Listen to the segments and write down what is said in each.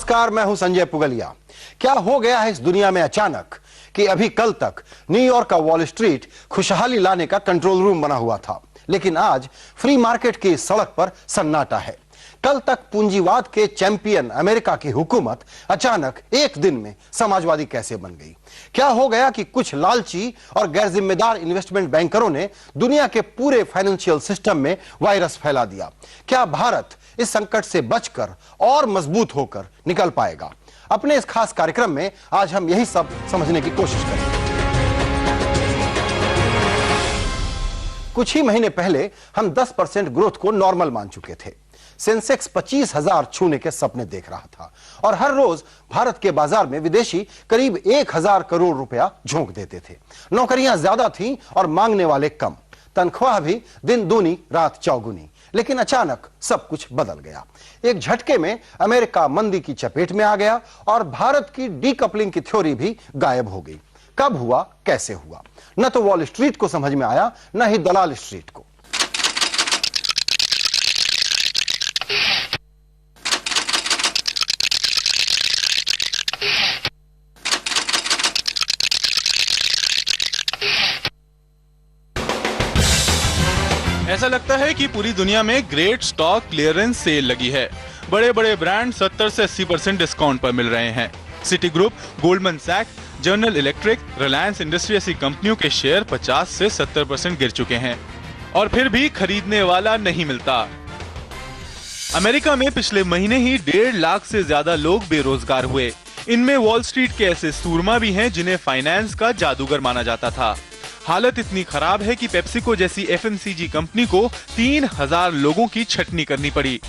नमस्कार, मैं हूं संजय पुगलिया। क्या हो गया है इस दुनिया में अचानक कि अभी कल तक न्यूयॉर्क का वॉल स्ट्रीट खुशहाली लाने का कंट्रोल रूम बना हुआ था, लेकिन आज फ्री मार्केट की सड़क पर सन्नाटा है। कल तक पूंजीवाद के चैंपियन अमेरिका की हुकूमत अचानक एक दिन में समाजवादी कैसे बन गई? क्या हो गया कि कुछ लालची और गैर जिम्मेदार इन्वेस्टमेंट बैंकरों ने दुनिया के पूरे फाइनेंशियल सिस्टम में वायरस फैला दिया? क्या भारत इस संकट से बचकर और मजबूत होकर निकल पाएगा? अपने इस खास कार्यक्रम में आज हम यही सब समझने की कोशिश करेंगे। कुछ ही महीने पहले हम 10% ग्रोथ को नॉर्मल मान चुके थे। सेंसेक्स 25,000 छूने के सपने देख रहा था और हर रोज भारत के बाजार में विदेशी करीब 1,000 करोड़ रुपया झोंक देते थे। नौकरियां ज्यादा थीं और मांगने वाले कम, तनख्वाह भी दिन दूनी रात चौगुनी। लेकिन अचानक सब कुछ बदल गया। एक झटके में अमेरिका मंदी की चपेट में आ गया और भारत की डीकपलिंग की थ्योरी भी गायब हो गई। कब हुआ, कैसे हुआ? न तो वॉल स्ट्रीट को समझ में आया, न ही दलाल स्ट्रीट को। ऐसा लगता है कि पूरी दुनिया में ग्रेट स्टॉक क्लियरेंस सेल लगी है। बड़े बड़े ब्रांड 70 से 80% डिस्काउंट पर मिल रहे हैं। सिटी ग्रुप, गोल्डमैन सैक्स, जनरल इलेक्ट्रिक, रिलायंस इंडस्ट्री ऐसी कंपनियों के शेयर 50 से 70% गिर चुके हैं और फिर भी खरीदने वाला नहीं मिलता। अमेरिका में पिछले महीने ही 1.5 लाख से ज्यादा लोग बेरोजगार हुए। इनमें वॉल स्ट्रीट के ऐसे सूरमा भी हैं जिन्हें फाइनेंस का जादूगर माना जाता था। हालत इतनी खराब है कि पेप्सिको जैसी एफएमसीजी कंपनी को 3,000 लोगों की छटनी करनी पड़ी।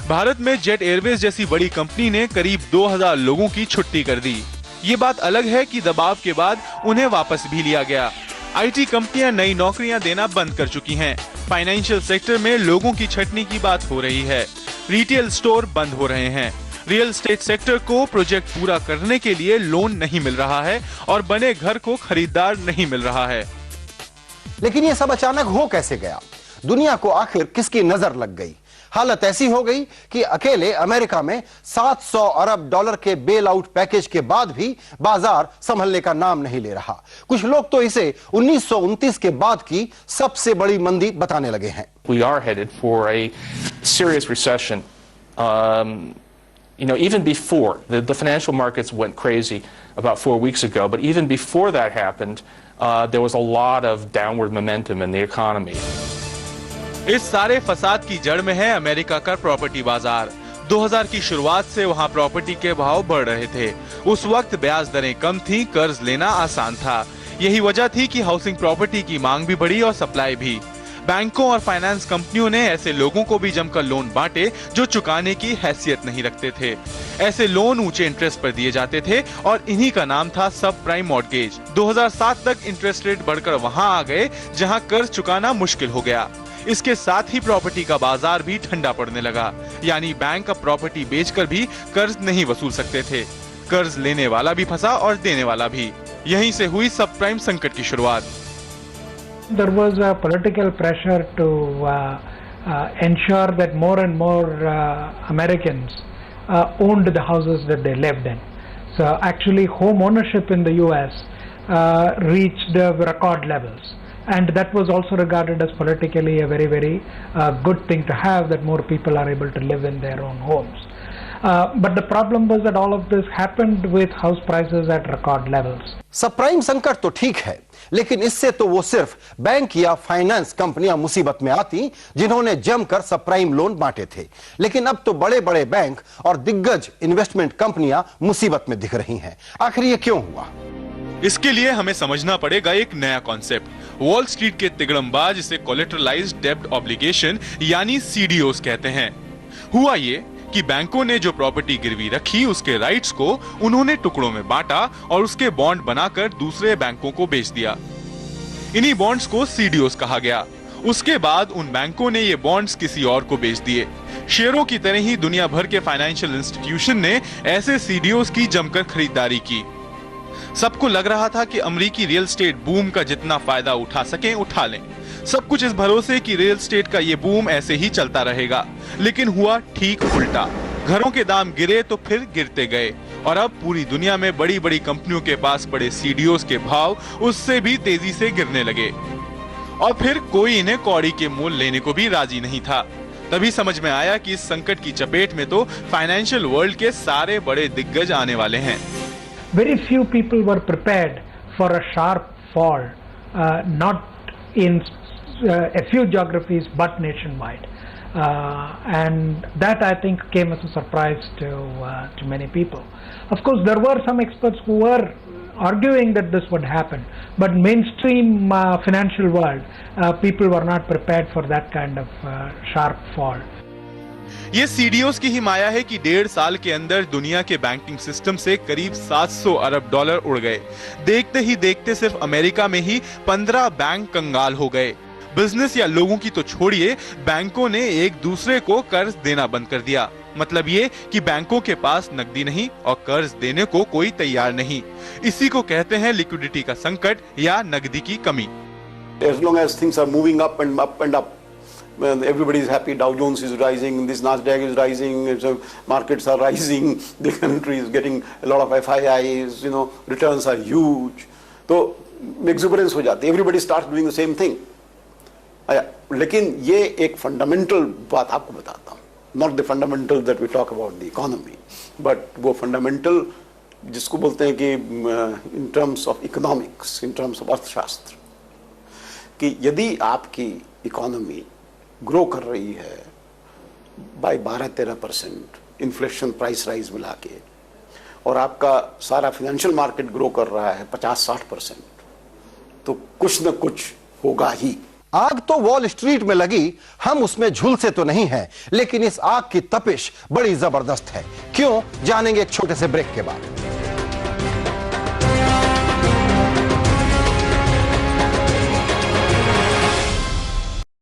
भारत में जेट एयरवेज जैसी बड़ी कंपनी ने करीब 2,000 लोगों की छुट्टी कर दी। ये बात अलग है कि दबाव के बाद उन्हें वापस भी लिया गया। आईटी कंपनियां नई नौकरियां देना बंद कर चुकी हैं। फाइनेंशियल सेक्टर में लोगों की छटनी की बात हो रही है। रिटेल स्टोर बंद हो रहे हैं। रियल एस्टेट सेक्टर को प्रोजेक्ट पूरा करने के लिए लोन नहीं मिल रहा है और बने घर को खरीदार नहीं मिल रहा है। लेकिन ये सब अचानक हो कैसे गया? दुनिया को आखिर किसकी नजर लग गई? हालत ऐसी हो गई कि अकेले अमेरिका में 700 अरब डॉलर के बेल आउट पैकेज के बाद भी बाजार संभलने का नाम नहीं ले रहा। कुछ लोग तो इसे 1929 के बाद की सबसे बड़ी मंदी बताने लगे हैं। We are headed for a serious recession. Even before the financial markets went crazy about 4 weeks ago, but even before that happened, there was a lot of downward momentum in the economy. इस सारे फसाद की जड़ में है America का property बाजार। 2000 की शुरुआत से वहां प्रॉपर्टी के भाव बढ़ रहे थे। उस वक्त ब्याज दरें कम थी, कर्ज लेना आसान था। यही वजह थी कि हाउसिंग प्रॉपर्टी की मांग भी बढ़ी और सप्लाई भी। बैंकों और फाइनेंस कंपनियों ने ऐसे लोगों को भी जमकर लोन बांटे जो चुकाने की हैसियत नहीं रखते थे। ऐसे लोन ऊंचे इंटरेस्ट पर दिए जाते थे और इन्हीं का नाम था सब प्राइम मॉर्गेज। 2007 तक इंटरेस्ट रेट बढ़कर वहां आ गए जहां कर्ज चुकाना मुश्किल हो गया। इसके साथ ही प्रॉपर्टी का बाजार भी ठंडा पड़ने लगा, यानी बैंक अब प्रॉपर्टी बेचकर भी कर्ज नहीं वसूल सकते थे। कर्ज लेने वाला भी फंसा और देने वाला भी। यहीं से हुई सब प्राइम संकट की शुरुआत। There was a political pressure to ensure that more and more Americans owned the houses that they lived in. So actually home ownership in the US reached record levels. And that was also regarded as politically a very, very good thing to have, that more people are able to live in their own homes. But the problem was that all of this happened with house prices at record levels. Subprime संकट तो ठीक है, लेकिन इससे तो वो सिर्फ bank या फाइनेंस कंपनियां मुसीबत में आती जिन्होंने जमकर सबप्राइम लोन बांटे थे। लेकिन अब तो बड़े बड़े बैंक और दिग्गज इन्वेस्टमेंट कंपनियां मुसीबत में दिख रही हैं। आखिर ये क्यों हुआ? इसके लिए हमें समझना पड़ेगा एक नया कॉन्सेप्ट। वॉल स्ट्रीट के तिगड़मबाज इसे कोलेटरलाइज्ड डेब्ट ऑब्लिगेशन यानी सीडीओस कहते हैं। हुआ ये कि बैंकों ने जो प्रॉपर्टी गिरवी रखी उसके राइट्स को उन्होंने टुकड़ों में बांटा और उसके बॉन्ड बनाकर दूसरे बैंकों को बेच दिया। इन्हीं बॉन्ड्स को सीडीओस कहा गया। उसके बाद उन बैंकों ने ये बॉन्ड्स किसी और को बेच दिए। शेयरों की तरह ही दुनिया भर के फाइनेंशियल इंस्टीट्यूशन ने ऐसे सीडीओस की जमकर खरीदारी की। सबको लग रहा था कि अमेरिकी रियल एस्टेट बूम का जितना फायदा उठा सकें उठा लें। सब कुछ इस भरोसे कि रियल एस्टेट का ये बूम ऐसे ही चलता रहेगा। लेकिन हुआ ठीक उल्टा। घरों के दाम गिरे तो फिर गिरते गए और अब पूरी दुनिया में बड़ी बड़ी कंपनियों के पास पड़े सीडीओस के भाव उससे भी तेजी से गिरने लगे और फिर कोई इन्हें कौड़ी के मोल लेने को भी राजी नहीं था। तभी समझ में आया कि इस संकट की चपेट में तो फाइनेंशियल वर्ल्ड के सारे बड़े दिग्गज आने वाले हैं। Very few people were prepared for a sharp fall, not in a few geographies but nationwide. And that I think came as a surprise to many people. Of course, there were some experts who were arguing that this would happen, but mainstream financial world, people were not prepared for that kind of sharp fall. ये सीडीओस की ही माया है कि 1.5 साल के अंदर दुनिया के banking system से करीब 700 अरब डॉलर उड़ गए। देखते ही देखते सिर्फ अमेरिका में ही 15 बैंक कंगाल हो गए। बिजनेस या लोगों की तो छोड़िए, बैंकों ने एक दूसरे को कर्ज देना बंद कर दिया। मतलब ये कि बैंकों के पास नकदी नहीं और कर्ज देने को कोई तैयार नहीं। इसी को कहते हैं लिक्विडिटी का संकट या नकदी की कमी। As long as things are moving up and up and up, everybody is happy. Dow Jones is rising, this Nasdaq is rising, markets are rising, the country is getting a lot of FIIs, returns are huge. तो exuberance हो जाती है, everybody starts doing the same thing. लेकिन ये एक fundamental बात आपको बताता हूँ, not the fundamental that we talk about the economy, but वो फंडामेंटल जिसको बोलते हैं कि in terms of economics, in terms of अर्थशास्त्र, कि यदि आपकी इकोनॉमी ग्रो कर रही है बाय 12-13%, इन्फ्लेशन प्राइस राइज मिला के, और आपका सारा फाइनेंशियल मार्केट ग्रो कर रहा है 50-60%, तो कुछ न कुछ होगा ही। आग तो वॉल स्ट्रीट में लगी, हम उसमें झुलसे तो नहीं हैं, लेकिन इस आग की तपिश बड़ी जबरदस्त है। क्यों, जानेंगे एक छोटे से ब्रेक के बाद।